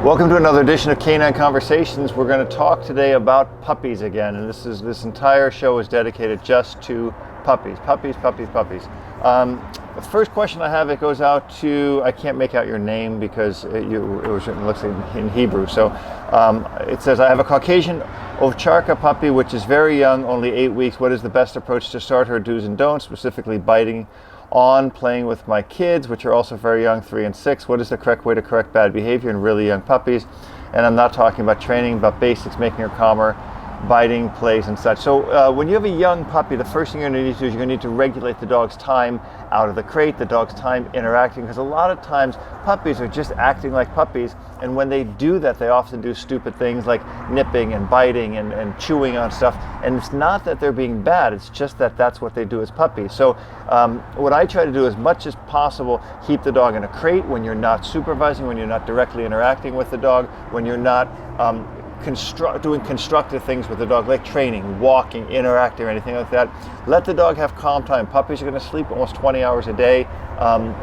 Welcome to another edition of Canine Conversations. We're going to talk today about puppies again, and this entire show is dedicated just to puppies. Puppies. The first question I have, it goes out to, I can't make out your name because it was written, looks like in Hebrew. So it says, I have a Caucasian Ovcharka puppy, which is very young, only 8 weeks. What is the best approach to start her do's and don'ts, specifically biting on, playing with my kids, which are also very young, 3 and 6. What is the correct way to correct bad behavior in really young puppies? And I'm not talking about training, but basics, making her calmer, biting, plays, and such. So when you have a young puppy, the first thing you're going to need to do is you're going to need to regulate the dog's time out of the crate, the dog's time interacting, because a lot of times puppies are just acting like puppies, and when they do that, they often do stupid things like nipping and biting and chewing on stuff, and it's not that they're being bad, it's just that that's what they do as puppies. So what I try to do as much as possible, keep the dog in a crate when you're not supervising, when you're not directly interacting with the dog, when you're not doing constructive things with the dog, like training, walking, interacting, or anything like that. Let the dog have calm time. Puppies are going to sleep almost 20 hours a day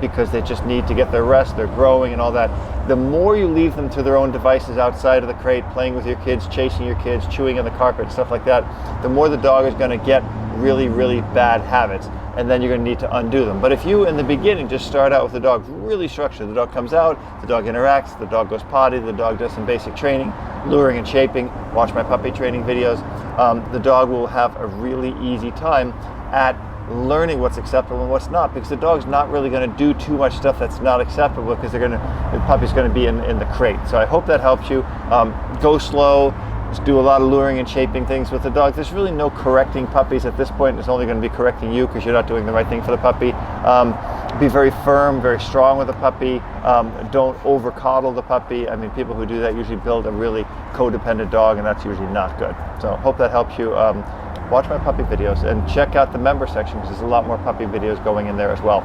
because they just need to get their rest, they're growing and all that. The more you leave them to their own devices outside of the crate, playing with your kids, chasing your kids, chewing on the carpet, stuff like that, the more the dog is going to get really, really bad habits, and then you're going to need to undo them. But if you, in the beginning, just start out with the dog really structured, the dog comes out, the dog interacts, the dog goes potty, the dog does some basic training, luring and shaping, watch my puppy training videos, the dog will have a really easy time at learning what's acceptable and what's not, because the dog's not really going to do too much stuff that's not acceptable, because the puppy's going to be in the crate. So I hope that helps you. Go slow. Just do a lot of luring and shaping things with the dog. There's really no correcting puppies at this point. It's only going to be correcting you because you're not doing the right thing for the puppy. Be very firm, very strong with the puppy. Don't over coddle the puppy. I mean, people who do that usually build a really codependent dog, and that's usually not good. So hope that helps you. Watch my puppy videos and check out the member section, because there's a lot more puppy videos going in there as well.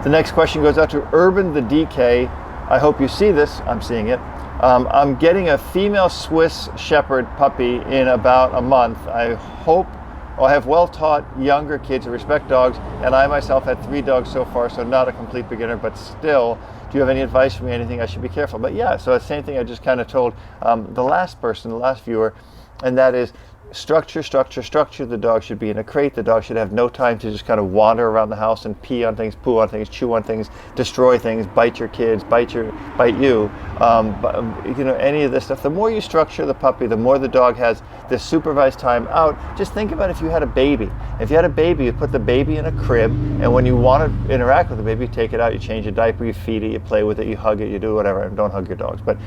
The next question goes out to Urban the DK. I hope you see this. I'm seeing it. I'm getting a female Swiss Shepherd puppy in about a month. I have well-taught younger kids who respect dogs, and I myself had 3 dogs so far, so not a complete beginner, but still, do you have any advice for me, anything I should be careful? But yeah, so the same thing I just kind of told the last viewer, and that is structure. The dog should be in a crate. The dog should have no time to just kind of wander around the house and pee on things, poo on things, chew on things, destroy things, bite your kids, bite you. Any of this stuff. The more you structure the puppy, the more the dog has this supervised time out. Just think about if you had a baby. If you had a baby, you put the baby in a crib, and when you want to interact with the baby, you take it out, you change a diaper, you feed it, you play with it, you hug it, you do whatever. And don't hug your dogs, but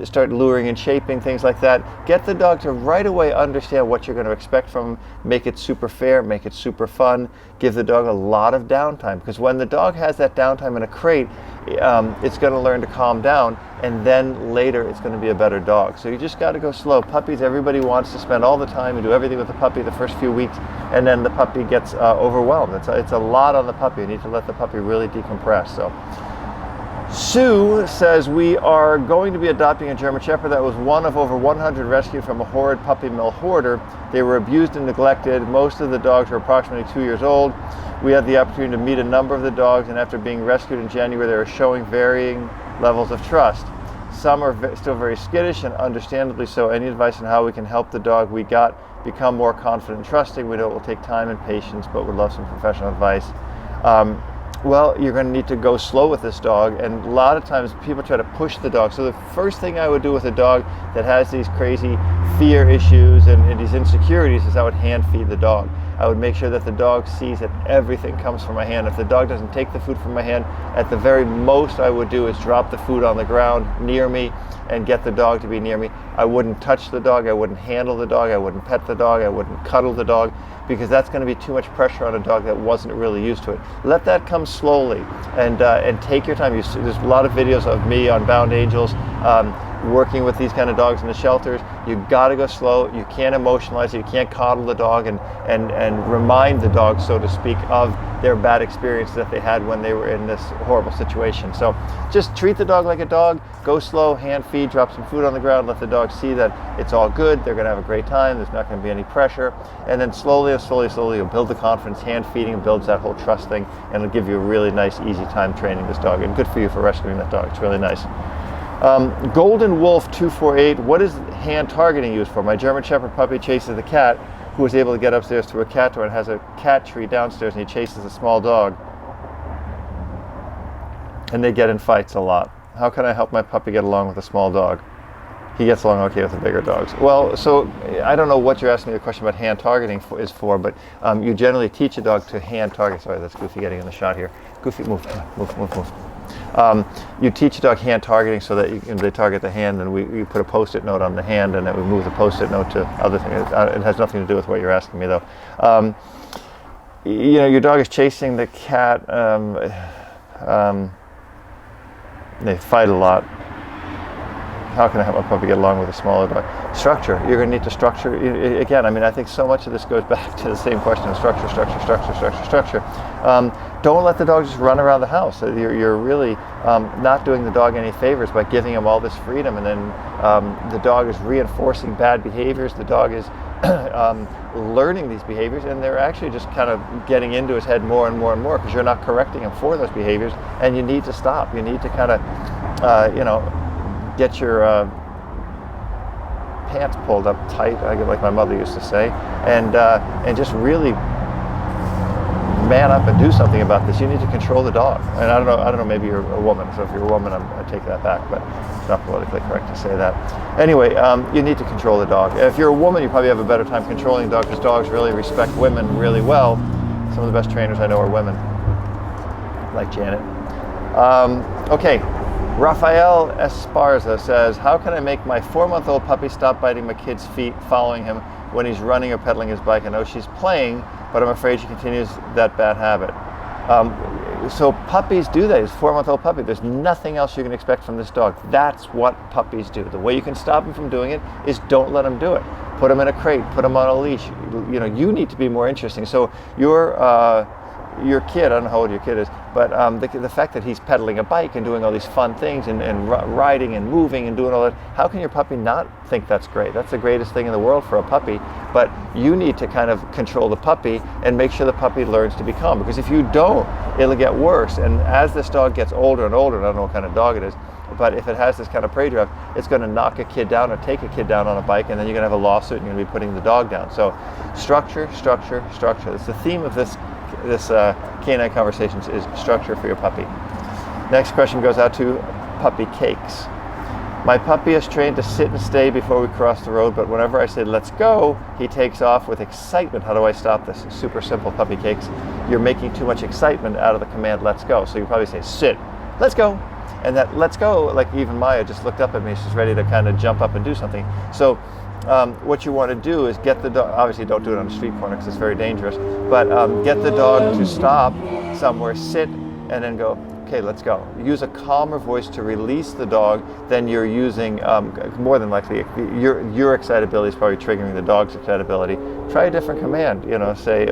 start luring and shaping, things like that. Get the dog to right away understand what you're going to expect from him. Make it super fair, make it super fun. Give the dog a lot of downtime, because when the dog has that downtime in a crate, it's going to learn to calm down, and then later it's going to be a better dog. So you just got to go slow. Puppies, everybody wants to spend all the time and do everything with the puppy the first few weeks, and then the puppy gets overwhelmed. It's a lot on the puppy. You need to let the puppy really decompress. So Sue says, we are going to be adopting a German Shepherd that was one of over 100 rescued from a horrid puppy mill hoarder. They were abused and neglected. Most of the dogs were approximately 2 years old. We had the opportunity to meet a number of the dogs, and after being rescued in January, they were showing varying levels of trust. Some are still very skittish, and understandably so. Any advice on how we can help the dog we got become more confident and trusting? We know it will take time and patience, but would love some professional advice. Well, you're going to need to go slow with this dog, and a lot of times people try to push the dog. So the first thing I would do with a dog that has these crazy fear issues and these insecurities is I would hand feed the dog. I would make sure that the dog sees that everything comes from my hand. If the dog doesn't take the food from my hand, at the very most I would do is drop the food on the ground near me and get the dog to be near me. I wouldn't touch the dog, I wouldn't handle the dog, I wouldn't pet the dog, I wouldn't cuddle the dog, because that's going to be too much pressure on a dog that wasn't really used to it. Let that come slowly, and take your time. There's a lot of videos of me on Bound Angels working with these kind of dogs in the shelters. You got to go slow. You can't emotionalize it. You can't coddle the dog and remind the dog, so to speak, of their bad experiences that they had when they were in this horrible situation. So just treat the dog like a dog. Go slow, hand feed, drop some food on the ground, let the dog see that it's all good. They're going to have a great time. There's not going to be any pressure. And then slowly, you'll build the confidence. Hand feeding builds that whole trust thing, and it'll give you a really nice, easy time training this dog. And good for you for rescuing that dog. It's really nice. Golden Wolf 248, what is hand targeting used for? My German Shepherd puppy chases the cat, who is able to get upstairs through a cat door and has a cat tree downstairs, and he chases a small dog. And they get in fights a lot. How can I help my puppy get along with a small dog? He gets along okay with the bigger dogs. Well, so I don't know what you're asking me the question about hand targeting is for, but you generally teach a dog to hand target. Sorry, that's Goofy getting in the shot here. Goofy, move. You teach a dog hand targeting so that they target the hand, and we put a post-it note on the hand, and then we move the post-it note to other things. It has nothing to do with what you're asking me, though. Your dog is chasing the cat. They fight a lot. How can I help my puppy get along with a smaller dog? Structure. You're going to need to structure. Again, I think so much of this goes back to the same question of structure. Don't let the dog just run around the house. You're really not doing the dog any favors by giving him all this freedom, and then the dog is reinforcing bad behaviors. The dog is learning these behaviors, and they're actually just kind of getting into his head more and more and more because you're not correcting him for those behaviors, and you need to stop. You need to kind of, get your pants pulled up tight, like my mother used to say, and just really man up and do something about this. You need to control the dog. And I don't know, maybe you're a woman, so if you're a woman, I take that back, but it's not politically correct to say that. Anyway, you need to control the dog. If you're a woman, you probably have a better time controlling the dog because dogs really respect women really well. Some of the best trainers I know are women, like Janet. Okay. Rafael Esparza says, how can I make my 4-month-old puppy stop biting my kid's feet following him when he's running or pedaling his bike? I know she's playing, but I'm afraid she continues that bad habit. So puppies do that. It's a 4-month-old puppy. There's nothing else you can expect from this dog. That's what puppies do. The way you can stop him from doing it is don't let him do it. Put him in a crate, put him on a leash. You need to be more interesting. So your kid, I don't know how old your kid is, but the fact that he's pedaling a bike and doing all these fun things and riding and moving and doing all that, how can your puppy not think that's great? That's the greatest thing in the world for a puppy, but you need to kind of control the puppy and make sure the puppy learns to be calm, because if you don't, it'll get worse. And as this dog gets older and older, and I don't know what kind of dog it is, but if it has this kind of prey drive, it's going to knock a kid down or take a kid down on a bike, and then you're going to have a lawsuit and you're going to be putting the dog down. So structure. That's the theme of this Canine Conversations is structure for your puppy. Next question goes out to Puppy Cakes. My puppy is trained to sit and stay before we cross the road, but whenever I say let's go, he takes off with excitement. How do I stop this? Super simple, Puppy Cakes. You're making too much excitement out of the command let's go. So you probably say sit, let's go. And that let's go, like even Maya just looked up at me, she's ready to kind of jump up and do something. So what you want to do is get the dog, obviously don't do it on a street corner because it's very dangerous, but get the dog to stop somewhere, sit, and then go, okay, let's go. Use a calmer voice to release the dog than you're using, more than likely, your excitability is probably triggering the dog's excitability. Try a different command, say,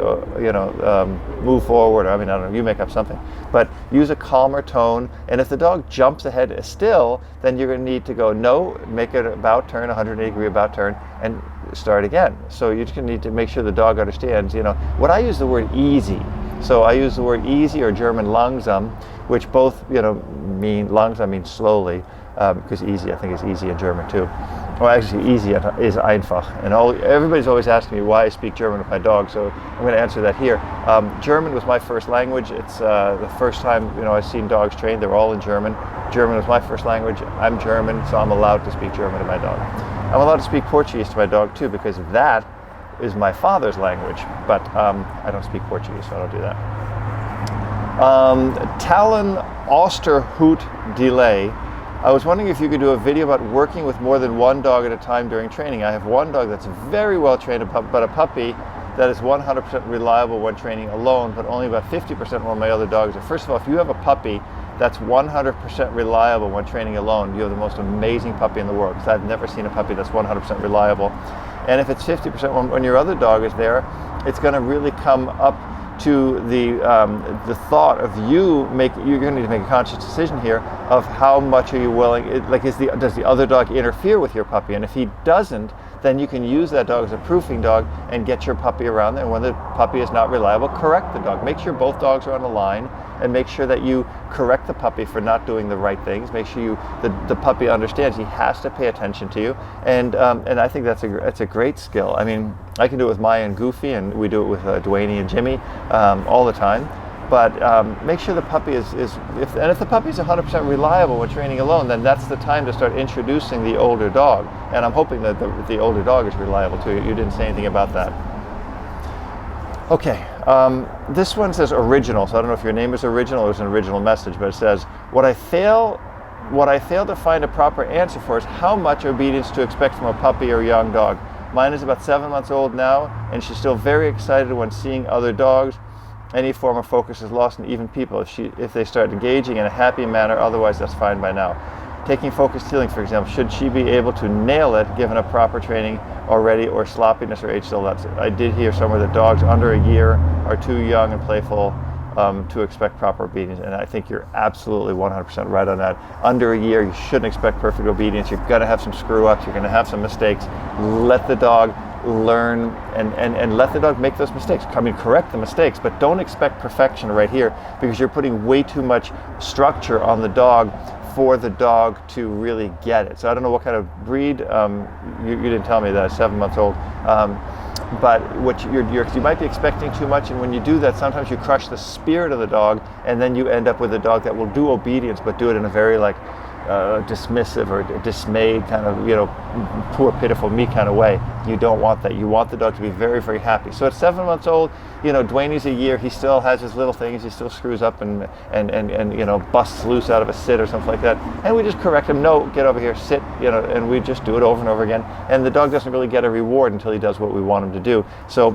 move forward, I don't know, you make up something. But use a calmer tone, and if the dog jumps ahead still, then you're going to need to go, no, make it about turn, 180-degree about turn, and start again. So you're just going to need to make sure the dog understands, What I use the word easy. So I use the word easy or German langsam, which both, mean, langsam means slowly, because easy, I think, is easy in German too. Well, actually, easy is einfach. And everybody's always asking me why I speak German with my dog, so I'm going to answer that here. German was my first language. It's the first time, I've seen dogs trained. They're all in German. German was my first language. I'm German, so I'm allowed to speak German to my dog. I'm allowed to speak Portuguese to my dog too, because that is my father's language, but I don't speak Portuguese, so I don't do that. Talon Osterhout Delay. I was wondering if you could do a video about working with more than one dog at a time during training. I have one dog that's very well trained, but a puppy that is 100% reliable when training alone, but only about 50% when my other dogs are. First of all, if you have a puppy that's 100% reliable when training alone, you have the most amazing puppy in the world, because I've never seen a puppy that's 100% reliable. And if it's 50% when your other dog is there, it's going to really come up to the thought of you're going to need to make a conscious decision here of how much are you willing, does the other dog interfere with your puppy? And if he doesn't, then you can use that dog as a proofing dog and get your puppy around there. And when the puppy is not reliable, correct the dog. Make sure both dogs are on the line, and make sure that you correct the puppy for not doing the right things. Make sure the puppy understands he has to pay attention to you, and I think that's a great skill. I mean, I can do it with Maya and Goofy, and we do it with Dwayne and Jimmy all the time. But make sure the puppy if the puppy's 100% reliable when training alone, then that's the time to start introducing the older dog. And I'm hoping that the older dog is reliable too. You didn't say anything about that. Okay, this one says original, so I don't know if your name is original or it's an original message, but it says, what I fail to find a proper answer for is how much obedience to expect from a puppy or young dog. Mine is about 7 months old now, and she's still very excited when seeing other dogs. Any form of focus is lost, and even people, if they start engaging in a happy manner, otherwise that's fine by now. Taking focused healing, for example, should she be able to nail it given a proper training already, or sloppiness or age still? I did hear somewhere that dogs under a year are too young and playful to expect proper obedience, and I think you're absolutely 100% right on that. Under a year, you shouldn't expect perfect obedience. You're going to have some screw-ups. You're going to have some mistakes. Let the dog learn and let the dog make those mistakes. I mean, correct the mistakes, but don't expect perfection right here, because you're putting way too much structure on the dog for the dog to really get it. So I don't know what kind of breed. You didn't tell me that, 7 months old. But what you might be expecting too much, and when you do that, sometimes you crush the spirit of the dog, and then you end up with a dog that will do obedience, but do it in a very dismissive or dismayed kind of, poor, pitiful me kind of way. You don't want that. You want the dog to be very, very happy. So at 7 months old, Dwayne's a year. He still has his little things. He still screws up and busts loose out of a sit or something like that. And we just correct him. No, get over here, sit. And we just do it over and over again. And the dog doesn't really get a reward until he does what we want him to do. So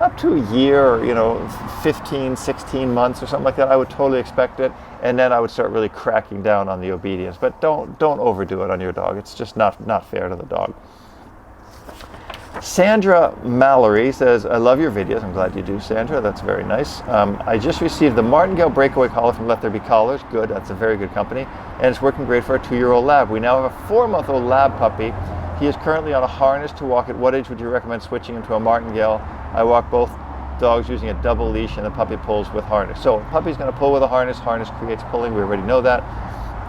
up to a year, or 15, 16 months or something like that, I would totally expect it. And then I would start really cracking down on the obedience. But don't overdo it on your dog. It's just not fair to the dog. Sandra Mallory says, I love your videos. I'm glad you do, Sandra. That's very nice. I just received the Martingale breakaway collar from Let There Be Collars. Good. That's a very good company. And it's working great for a 2-year-old lab. We now have a 4-month-old lab puppy. He is currently on a harness to walk. At what age would you recommend switching him to a Martingale? I walk both dogs using a double leash, and the puppy pulls with harness. So puppy's going to pull with a harness. Harness creates pulling. We already know that.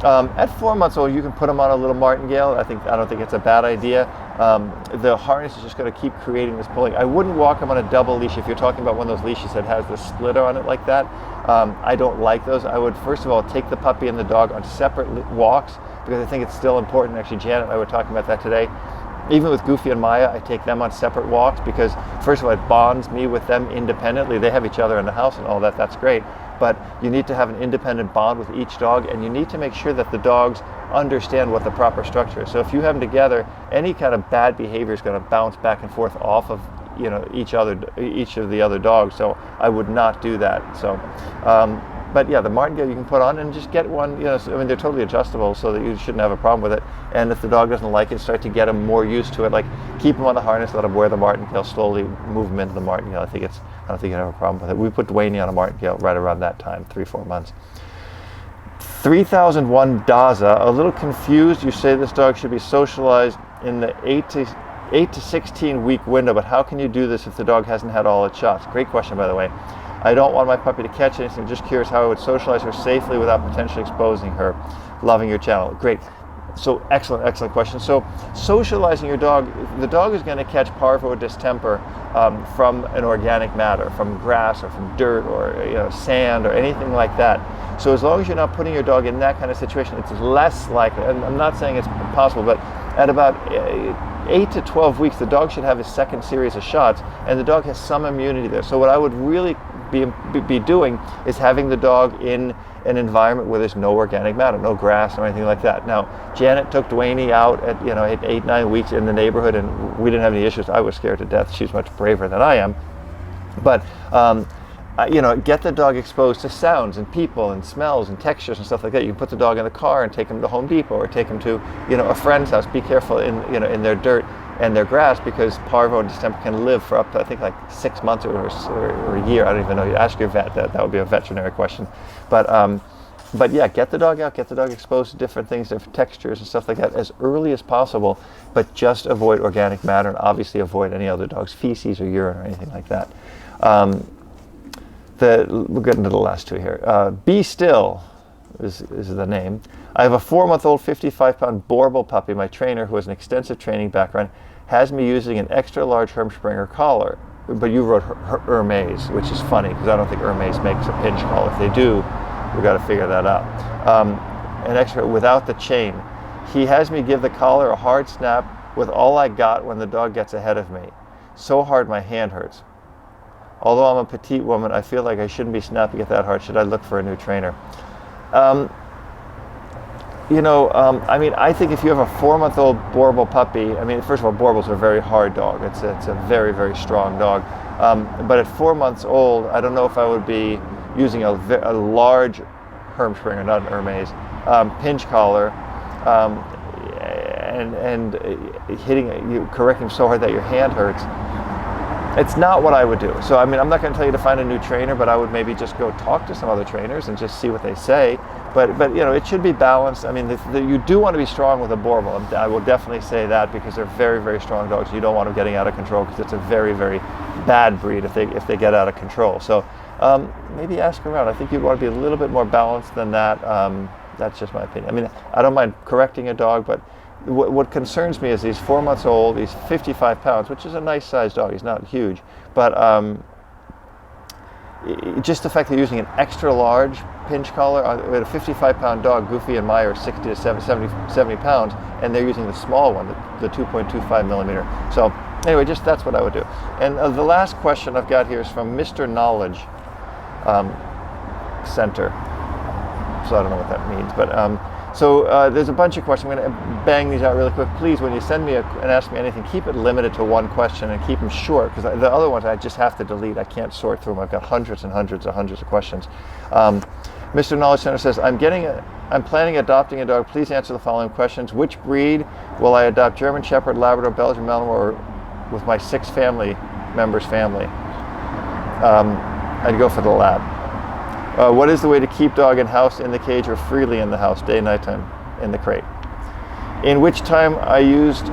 At 4 months old, you can put him on a little Martingale. I don't think it's a bad idea. The harness is just going to keep creating this pulling. I wouldn't walk him on a double leash if you're talking about one of those leashes that has the splitter on it like that. I don't like those. I would first of all take the puppy and the dog on separate walks, because I think it's still important. Actually, Janet and I were talking about that today. Even with Goofy and Maya, I take them on separate walks, because first of all, it bonds me with them independently. They have each other in the house and all that. That's great. But you need to have an independent bond with each dog, and you need to make sure that the dogs understand what the proper structure is. So if you have them together, any kind of bad behavior is going to bounce back and forth off of each of the other dogs. So I would not do that. So but yeah, the Martingale you can put on and just get one. They're totally adjustable, so that you shouldn't have a problem with it. And if the dog doesn't like it, start to get him more used to it. Like, keep him on the harness, let him wear the Martingale, slowly move him into the Martingale. I don't think you have a problem with it. We put Dwayne on a Martingale right around that time, 3-4 months. 3001 Daza, a little confused. You say this dog should be socialized in the 8 to 16 week window, but how can you do this if the dog hasn't had all its shots? Great question, by the way. I don't want my puppy to catch anything. Just curious how I would socialize her safely without potentially exposing her. Loving your channel. Great. So excellent question. So socializing your dog, the dog is going to catch parvo or distemper from an organic matter, from grass or from dirt or sand or anything like that. So as long as you're not putting your dog in that kind of situation, it's less likely. And I'm not saying it's impossible, but at about 8 to 12 weeks, the dog should have his second series of shots, and the dog has some immunity there. So what I would really be doing is having the dog in an environment where there's no organic matter, no grass or anything like that. Now, Janet took Dwayne out at 8-9 weeks in the neighborhood, and we didn't have any issues. I was scared to death. She's much braver than I am. But get the dog exposed to sounds and people and smells and textures and stuff like that. You can put the dog in the car and take him to Home Depot, or take him to a friend's house. Be careful in their dirt and their grass, because parvo and distemper can live for up to, I think, like 6 months or a year. I don't even know. You ask your vet. That would be a veterinary question. But But yeah, get the dog out, get the dog exposed to different things, different textures and stuff like that as early as possible, but just avoid organic matter and obviously avoid any other dog's feces or urine or anything like that. We'll get into the last two here. Be Still is the name. I have a 4-month-old 55-pound Borbal puppy. My trainer, who has an extensive training background, has me using an extra large Hermspringer collar. But you wrote Hermes, which is funny because I don't think Hermes makes a pinch collar. If they do, we've got to figure that out. An extra without the chain. He has me give the collar a hard snap with all I got when the dog gets ahead of me. So hard my hand hurts. Although I'm a petite woman, I feel like I shouldn't be snapping it that hard. Should I look for a new trainer? I mean, I think if you have a 4-month-old Borbal puppy, I mean, first of all, Borbals are a very hard dog. It's a very, very strong dog. But at 4 months old, I don't know if I would be using a large Hermspringer, not an Hermes, pinch collar, and hitting you, correcting so hard that your hand hurts. It's not what I would do. So, I mean, I'm not going to tell you to find a new trainer, but I would maybe just go talk to some other trainers and just see what they say. But it should be balanced. I mean, you do want to be strong with a Borbal. I will definitely say that because they're very, very strong dogs. You don't want them getting out of control because it's a very, very bad breed if they get out of control. So maybe ask around. I think you'd want to be a little bit more balanced than that. That's just my opinion. I mean, I don't mind correcting a dog, but what concerns me is he's 4 months old, he's 55 pounds, which is a nice sized dog. He's not huge, but just the fact that you're using an extra large pinch collar with a 55-pound dog, Goofy and Maya are 60 to 70 pounds, and they're using the small one, the 2.25 millimeter. So anyway, just that's what I would do. And the last question I've got here is from Mr. Knowledge Center. So I don't know what that means, but there's a bunch of questions. I'm going to bang these out really quick. Please, when you send me and ask me anything, keep it limited to one question and keep them short, because the other ones I just have to delete. I can't sort through them. I've got hundreds and hundreds of questions. Mr. Knowledge Center says, I'm planning adopting a dog. Please answer the following questions. Which breed will I adopt? German Shepherd, Labrador, Belgian Malinois, or with my 6 family members' family? I'd go for the Lab. What is the way to keep dog in house, in the cage, or freely in the house, day, nighttime, in the crate? In which time I used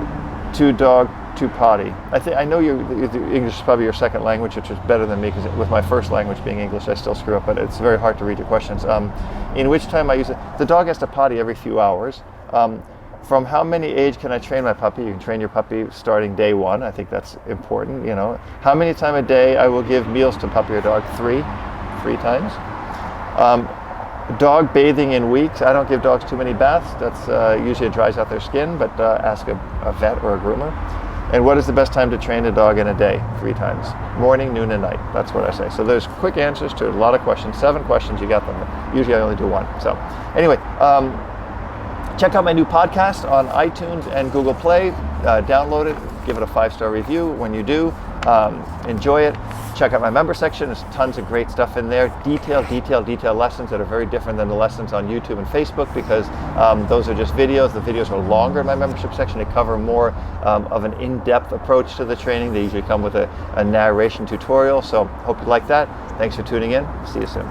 dog to potty? I know English is probably your second language, which is better than me, because with my first language being English, I still screw up, but it's very hard to read your questions. In which time I use it? The dog has to potty every few hours. From how many age can I train my puppy? You can train your puppy starting day 1. I think that's important, How many times a day I will give meals to puppy or dog? 3 times. Dog bathing in weeks. I don't give dogs too many baths. That's usually it dries out their skin, but ask a vet or a groomer. And what is the best time to train a dog in a day? 3 times. Morning, noon, and night. That's what I say. So there's quick answers to a lot of questions. 7 questions, you got them. Usually I only do 1. So anyway, check out my new podcast on iTunes and Google Play. Download it. Give it a 5-star review when you do. Enjoy it. Check out my member section. There's tons of great stuff in there. Detailed lessons that are very different than the lessons on YouTube and Facebook, because those are just videos. The videos are longer in my membership section. They cover more of an in-depth approach to the training. They usually come with a narration tutorial. So hope you like that. Thanks for tuning in. See you soon.